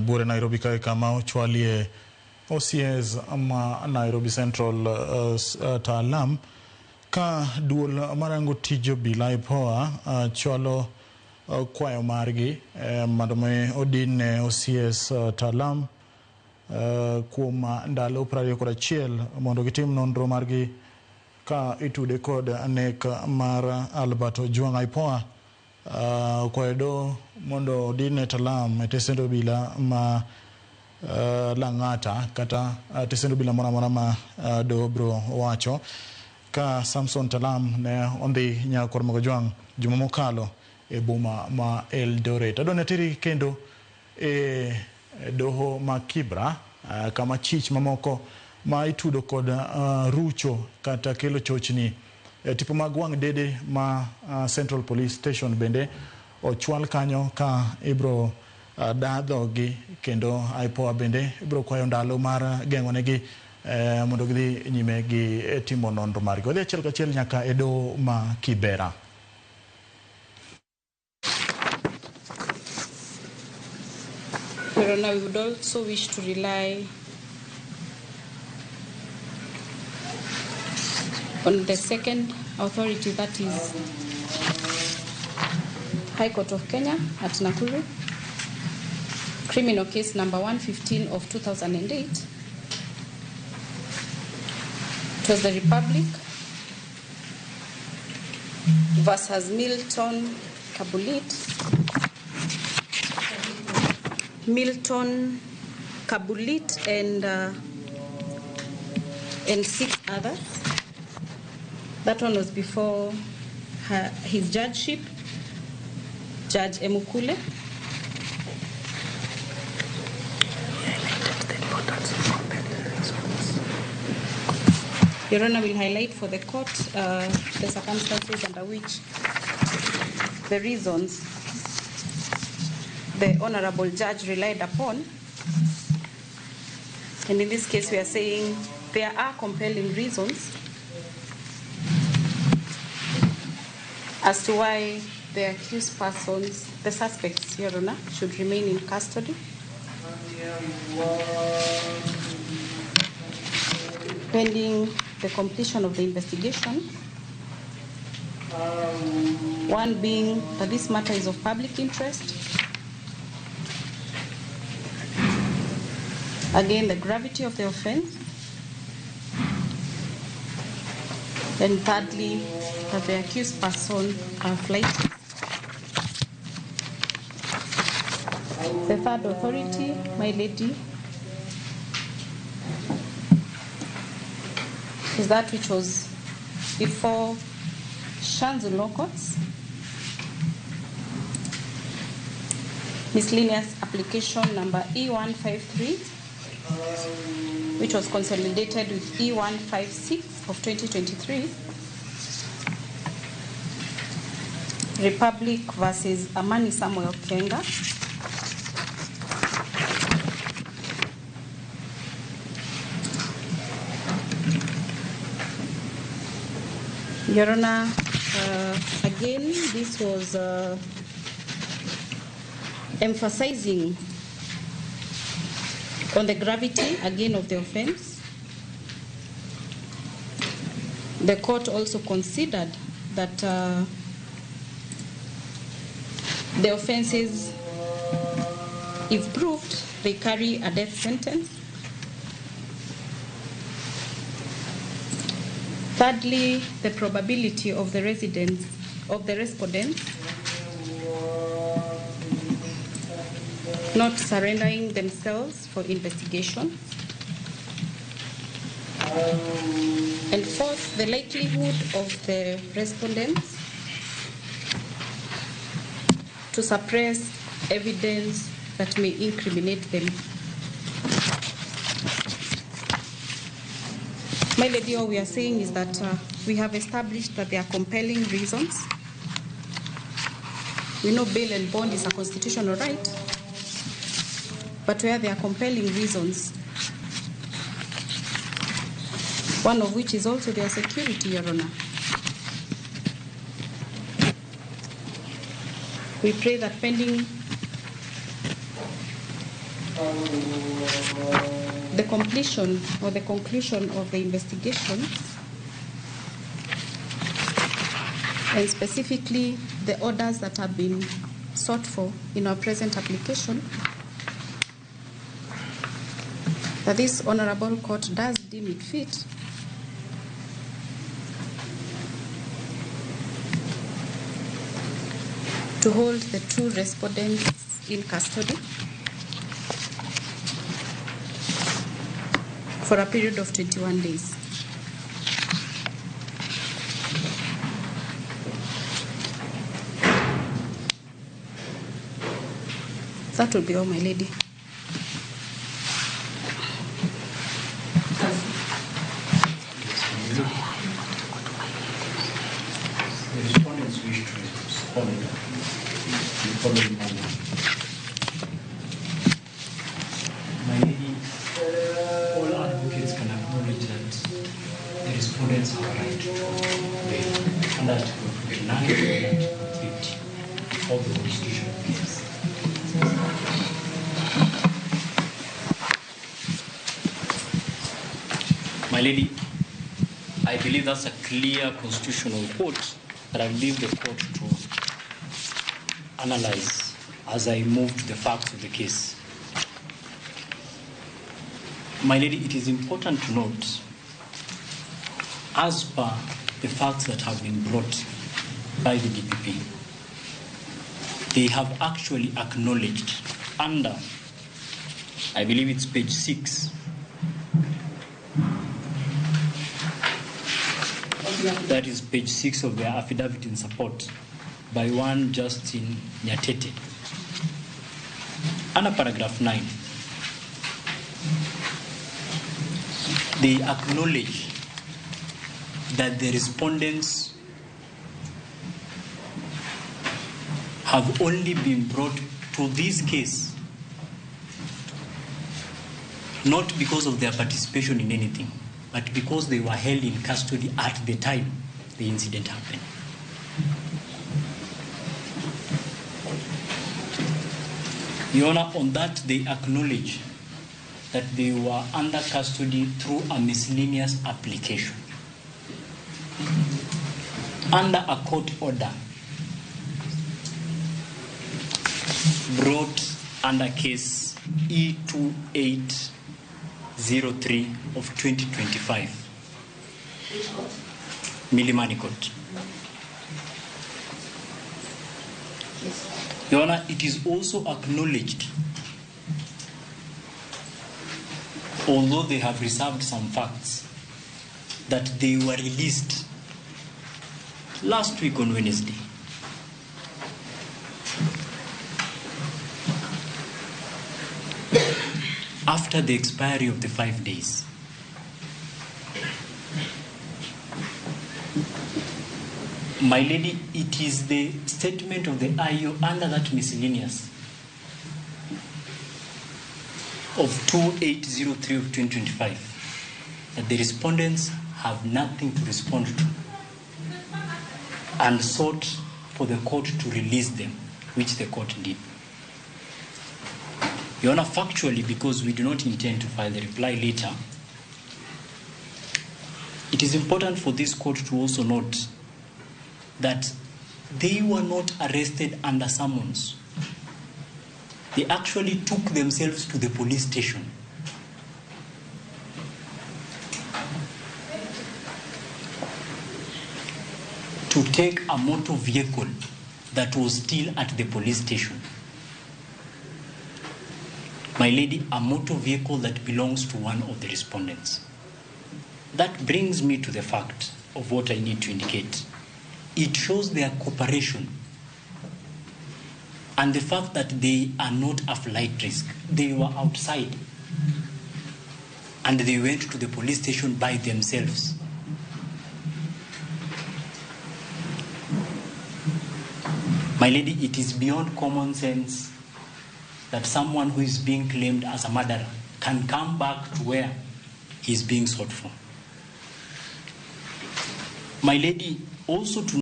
bure Nairobi kae kama ochwalie OCS ama Nairobi Central taalam ka duol marango tijo bila ipoa chwalo kwayo margi madome odine OCS taalam kuoma ndalo 21 mondo gitim nonro margi ka itude kod anek mar Alberto Juanga ipoa kwaedo mondo odine taalam tesend obila ma langata kata tesend obila mona ma dobro wacho ka Samson Talam ne ondi nyakor mogo Juang juma mokalo e boma ma Eldoret. Adonetiri kendo doho ma Kibra kama Achich mamoko ma itudo kod rucho kata kelo chochni tipo mag wang dede ma Central Police Station bende ochwal kanyo ka ibro dadhogi kendo aipoa bende ibro kwayo ndalo mar geng'onegi mondo gidhi nyime gi timo nonro margi. Wadhi achiel kachiel nyaka e doho ma Kibera. Now we would also wish to rely on the second authority, that is High Court of Kenya at Nakuru, criminal case number 115 of 2008. It was the Republic versus Milton Kabulit and 6 others. That one was before his judgeship, Judge Emukule. Your Honor will highlight for the court the circumstances under which the reasons the Honorable Judge relied upon. And in this case, we are saying there are compelling reasons as to why the accused persons, the suspects, Your Honor, should remain in custody. Pending the completion of the investigation. One being that this matter is of public interest. Again, the gravity of the offense. And thirdly, that the accused person are flighty. The third authority, my lady, is that which was before Shanzu Law Courts, miscellaneous application number E153, which was consolidated with E156 of 2023, Republic versus Amani Samuel Kenga, Your Honor, again, this was emphasizing on the gravity, again, of the offense. The court also considered that the offenses, if proved, they carry a death sentence. Thirdly, the probability of the respondents not surrendering themselves for investigation. And fourth, the likelihood of the respondents to suppress evidence that may incriminate them. My lady, all we are saying is that we have established that there are compelling reasons. We know bail and bond is a constitutional right, but where there are compelling reasons, one of which is also their security, Your Honor. We pray that pending the completion or the conclusion of the investigation, and specifically the orders that have been sought for in our present application, that this Honorable Court does deem it fit to hold the two respondents in custody for a period of 21 days. That will be all, my lady. The respondents wish to respond in the following manner. My lady, all advocates can acknowledge that the respondents have a right to bail under Article 29 and 50 of the Constitution of Kenya. My lady, I believe that's a clear constitutional quote that I leave the court to analyze as I move to the facts of the case. My lady, it is important to note, as per the facts that have been brought by the DPP, they have actually acknowledged under, I believe it's page 6, that is page 6 of their affidavit in support by one Justin Nyatete. Under paragraph 9, they acknowledge that the respondents have only been brought to this case not because of their participation in anything, but because they were held in custody at the time the incident happened. Your Honor, on that they acknowledge that they were under custody through a miscellaneous application. Under a court order brought under case E2803 of 2025, Milimani Court. Your Honor, it is also acknowledged, although they have reserved some facts, that they were released last week on Wednesday. After the expiry of the 5 days. My lady, it is the statement of the IO under that miscellaneous of 2803 of 2025 that the respondents have nothing to respond to and sought for the court to release them, which the court did. Your Honor, factually, because we do not intend to file the reply later, it is important for this court to also note that they were not arrested under summons. They actually took themselves to the police station. To take a motor vehicle that was still at the police station. My lady, a motor vehicle that belongs to one of the respondents. That brings me to the fact of what I need to indicate. It shows their cooperation and the fact that they are not a flight risk. They were outside and they went to the police station by themselves. My lady, it is beyond common sense that someone who is being claimed as a murderer can come back to where he is being sought for. My lady, also to